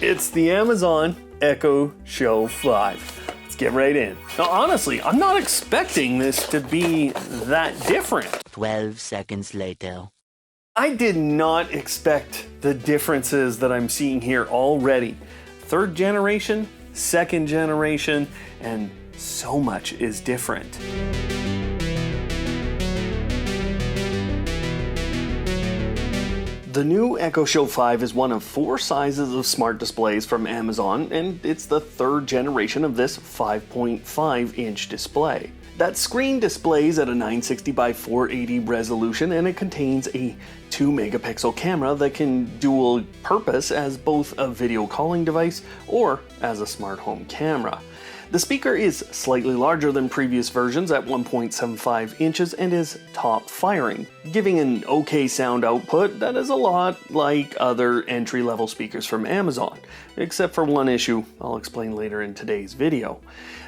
It's the Amazon Echo Show 5. Let's get right in. Now, honestly, I'm not expecting this to be that different. 12 seconds later. I did not expect the differences that I'm seeing here already. Third generation, second generation, and so much is different. The new Echo Show 5 is one of 4 sizes of smart displays from Amazon, and it's the third generation of this 5.5-inch display. That screen displays at a 960 by 480 resolution, and it contains a 2-megapixel camera that can dual purpose as both a video calling device or as a smart home camera. The speaker is slightly larger than previous versions at 1.75 inches and is top firing, giving an okay sound output that is a lot like other entry-level speakers from Amazon, except for one issue I'll explain later in today's video.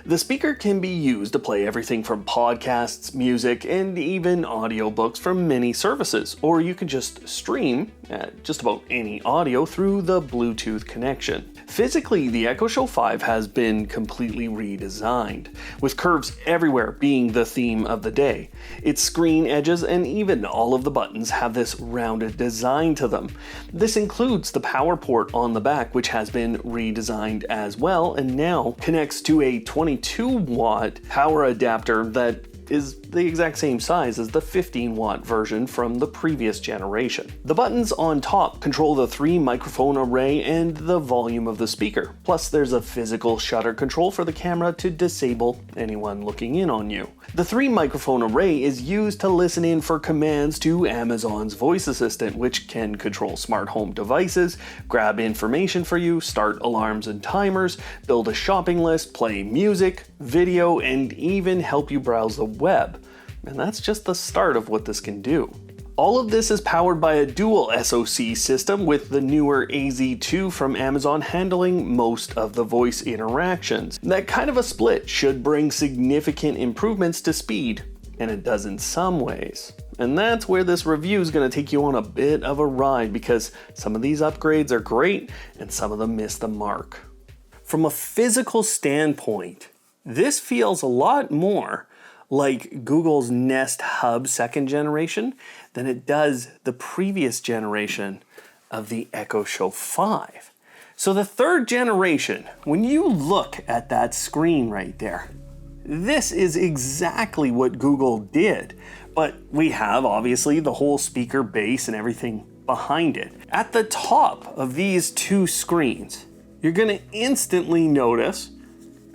The speaker can be used to play everything from podcasts, music, and even audiobooks from many services, or you can just stream just about any audio through the Bluetooth connection. Physically, the Echo Show 5 has been completely redesigned, with curves everywhere being the theme of the day. Its screen edges and even all of the buttons have this rounded design to them. This includes the power port on the back, which has been redesigned as well and now connects to a 22-watt power adapter that is the exact same size as the 15-watt version from the previous generation. The buttons on top control the 3-microphone array and the volume of the speaker. Plus, there's a physical shutter control for the camera to disable anyone looking in on you. The 3-microphone array is used to listen in for commands to Amazon's voice assistant, which can control smart home devices, grab information for you, start alarms and timers, build a shopping list, play music, video, and even help you browse the web. And that's just the start of what this can do. All of this is powered by a dual SoC system with the newer AZ2 from Amazon handling most of the voice interactions. That kind of a split should bring significant improvements to speed, and it does in some ways. And that's where this review is going to take you on a bit of a ride, because some of these upgrades are great and some of them miss the mark. From a physical standpoint, this feels a lot more like Google's Nest Hub 2nd generation than it does the previous generation of the Echo Show 5. So the 3rd generation, when you look at that screen right there, this is exactly what Google did, but we have obviously the whole speaker base and everything behind it. At the top of these 2 screens, you're going to instantly notice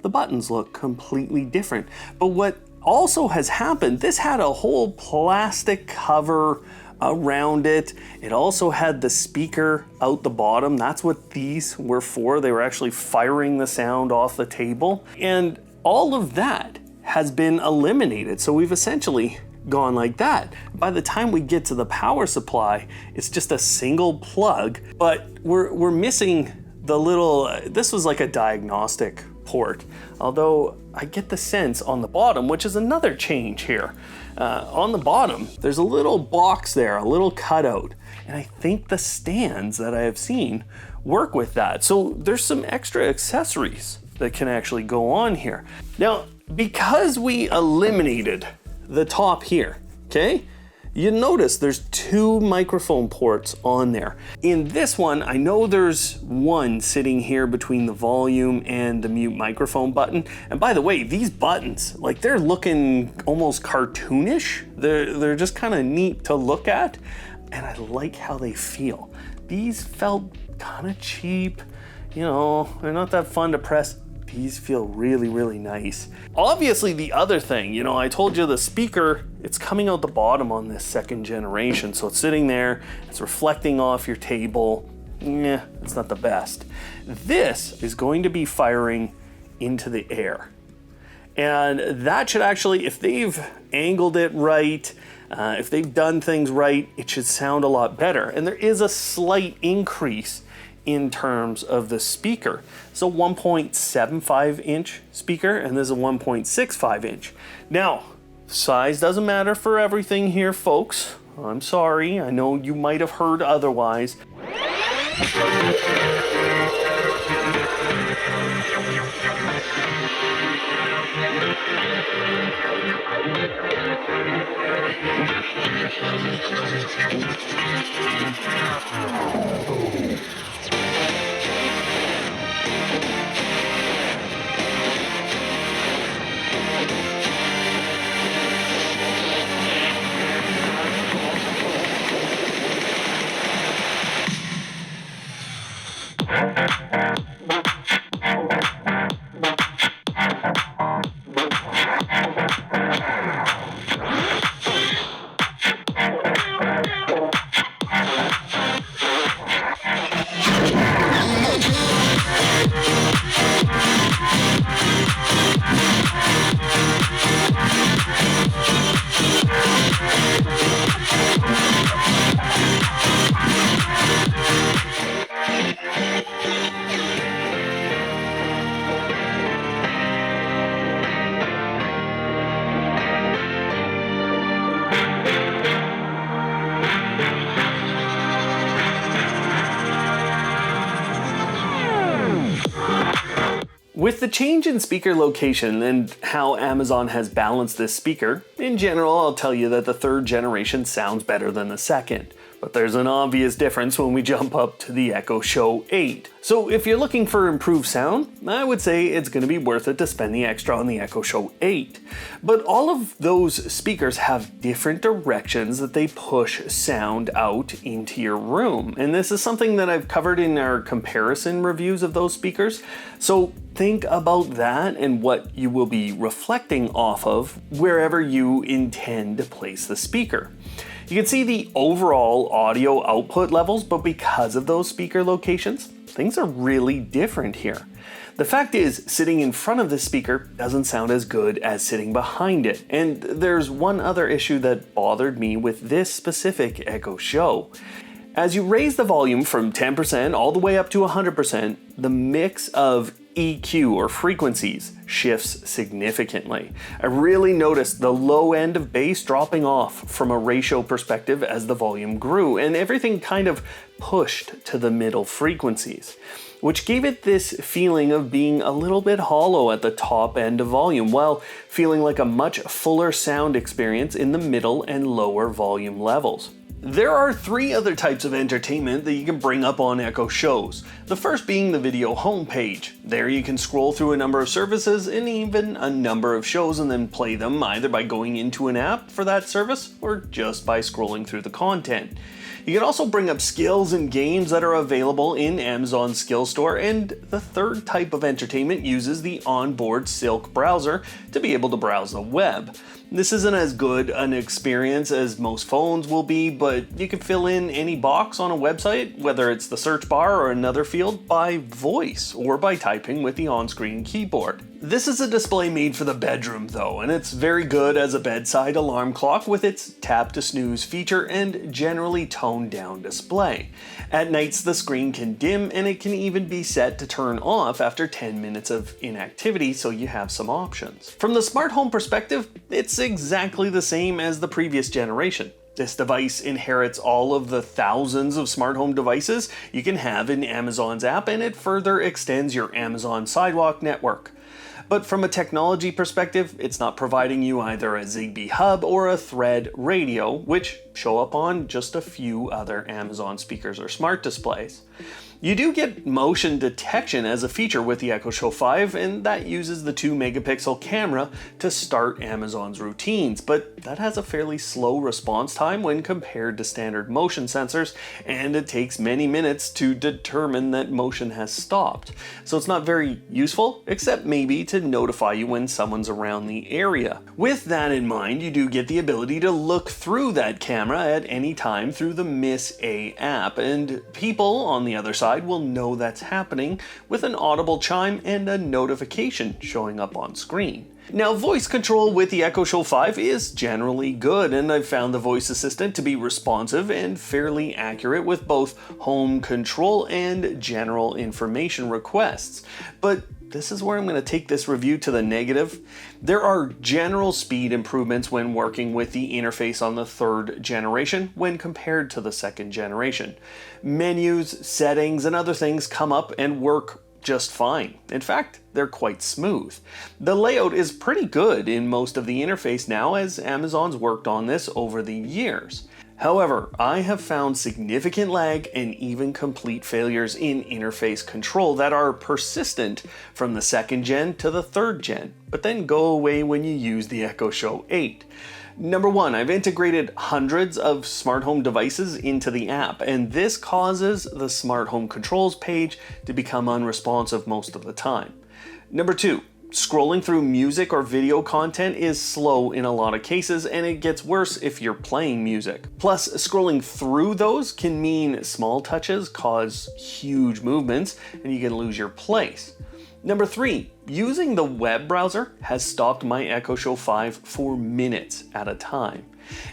the buttons look completely different. But what also has happened, this had a whole plastic cover around it. It also had the speaker out the bottom. That's what these were for. They were actually firing the sound off the table. And all of that has been eliminated. So we've essentially gone like that. By the time we get to the power supply, it's just a single plug, but we're missing the little, this was like a diagnostic port, although I get the sense on the bottom, which is another change here. On the bottom, there's a little box there, a little cutout, and I think the stands that I have seen work with that. So there's some extra accessories that can actually go on here. Now, because we eliminated the top here, okay? You notice there's 2 microphone ports on there. In this one, I know there's one sitting here between the volume and the mute microphone button. And by the way, these buttons, like, they're looking almost cartoonish. They're just kind of neat to look at, and I like how they feel. These felt kind of cheap, you know, they're not that fun to press. These feel really, really nice. Obviously, the other thing, you know, I told you the speaker, it's coming out the bottom on this 2nd generation. So it's sitting there, it's reflecting off your table. It's not the best. This is going to be firing into the air. And that should actually, if they've angled it right, if they've done things right, it should sound a lot better. And there is a slight increase in terms of the speaker. So 1.75 inch speaker, and this is a 1.65 inch. Now, size doesn't matter for everything here, folks. I'm sorry, I know you might have heard otherwise. With the change in speaker location and how Amazon has balanced this speaker, in general I'll tell you that the third generation sounds better than the second. But there's an obvious difference when we jump up to the Echo Show 8. So if you're looking for improved sound, I would say it's going to be worth it to spend the extra on the Echo Show 8. But all of those speakers have different directions that they push sound out into your room. And this is something that I've covered in our comparison reviews of those speakers. So think about that and what you will be reflecting off of wherever you intend to place the speaker. You can see the overall audio output levels, but because of those speaker locations, things are really different here. The fact is, sitting in front of the speaker doesn't sound as good as sitting behind it. And there's one other issue that bothered me with this specific Echo Show. As you raise the volume from 10% all the way up to 100%, the mix of EQ or frequencies shifts significantly. I really noticed the low end of bass dropping off from a ratio perspective as the volume grew, and everything kind of pushed to the middle frequencies, which gave it this feeling of being a little bit hollow at the top end of volume, while feeling like a much fuller sound experience in the middle and lower volume levels. There are three other types of entertainment that you can bring up on Echo Shows. The first being the video homepage. There you can scroll through a number of services and even a number of shows and then play them either by going into an app for that service or just by scrolling through the content. You can also bring up skills and games that are available in Amazon Skill Store, and the third type of entertainment uses the onboard Silk browser to be able to browse the web. This isn't as good an experience as most phones will be, but you can fill in any box on a website, whether it's the search bar or another field, by voice or by typing with the on-screen keyboard. This is a display made for the bedroom though, and it's very good as a bedside alarm clock with its tap to snooze feature and generally toned down display. At nights the screen can dim and it can even be set to turn off after 10 minutes of inactivity, so you have some options. From the smart home perspective, it's exactly the same as the previous generation. This device inherits all of the thousands of smart home devices you can have in Amazon's app, and it further extends your Amazon Sidewalk network. But from a technology perspective, it's not providing you either a Zigbee hub or a Thread radio, which show up on just a few other Amazon speakers or smart displays. You do get motion detection as a feature with the Echo Show 5, and that uses the 2 megapixel camera to start Amazon's routines, but that has a fairly slow response time when compared to standard motion sensors, and it takes many minutes to determine that motion has stopped. So it's not very useful, except maybe to notify you when someone's around the area. With that in mind, you do get the ability to look through that camera at any time through the Miss A app, and people on the other side will know that's happening with an audible chime and a notification showing up on screen. Now, voice control with the Echo Show 5 is generally good, and I've found the voice assistant to be responsive and fairly accurate with both home control and general information requests. But this is where I'm going to take this review to the negative. There are general speed improvements when working with the interface on the third generation when compared to the second generation. Menus, settings, and other things come up and work just fine. In fact, they're quite smooth. The layout is pretty good in most of the interface now, as Amazon's worked on this over the years. However, I have found significant lag and even complete failures in interface control that are persistent from the second gen to the third gen, but then go away when you use the Echo Show 8. Number 1, I've integrated hundreds of smart home devices into the app, and this causes the smart home controls page to become unresponsive most of the time. Number 2, scrolling through music or video content is slow in a lot of cases, and it gets worse if you're playing music. Plus, scrolling through those can mean small touches cause huge movements, and you can lose your place. Number 3, using the web browser has stopped my Echo Show 5 for minutes at a time.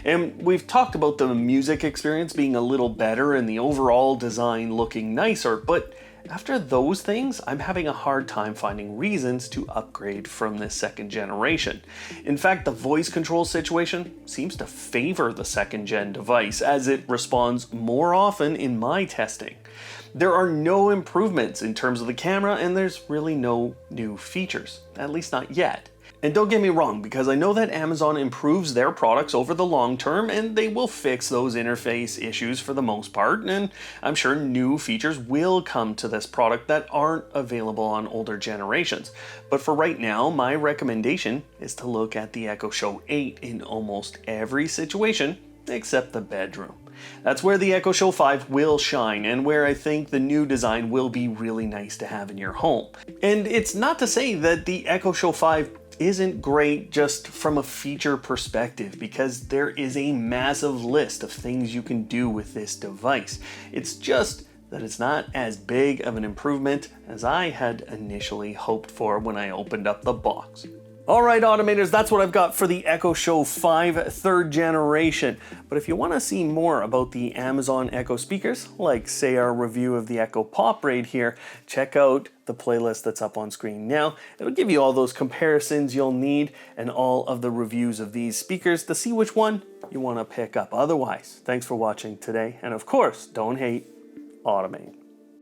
And we've talked about the music experience being a little better and the overall design looking nicer, but after those things, I'm having a hard time finding reasons to upgrade from this second generation. In fact, the voice control situation seems to favor the second gen device as it responds more often in my testing. There are no improvements in terms of the camera, and there's really no new features, at least not yet. And don't get me wrong, because I know that Amazon improves their products over the long term, and they will fix those interface issues for the most part, and I'm sure new features will come to this product that aren't available on older generations. But for right now, my recommendation is to look at the Echo Show 8 in almost every situation except the bedroom. That's where the Echo Show 5 will shine, and where I think the new design will be really nice to have in your home. And it's not to say that the Echo Show 5 isn't great just from a feature perspective, because there is a massive list of things you can do with this device. It's just that it's not as big of an improvement as I had initially hoped for when I opened up the box. Alright Automators, that's what I've got for the Echo Show 5 3rd generation. But if you want to see more about the Amazon Echo speakers, like say our review of the Echo Pop right here, check out the playlist that's up on screen now. It'll give you all those comparisons you'll need and all of the reviews of these speakers to see which one you want to pick up. Otherwise, thanks for watching today, and of course, don't hate, automate.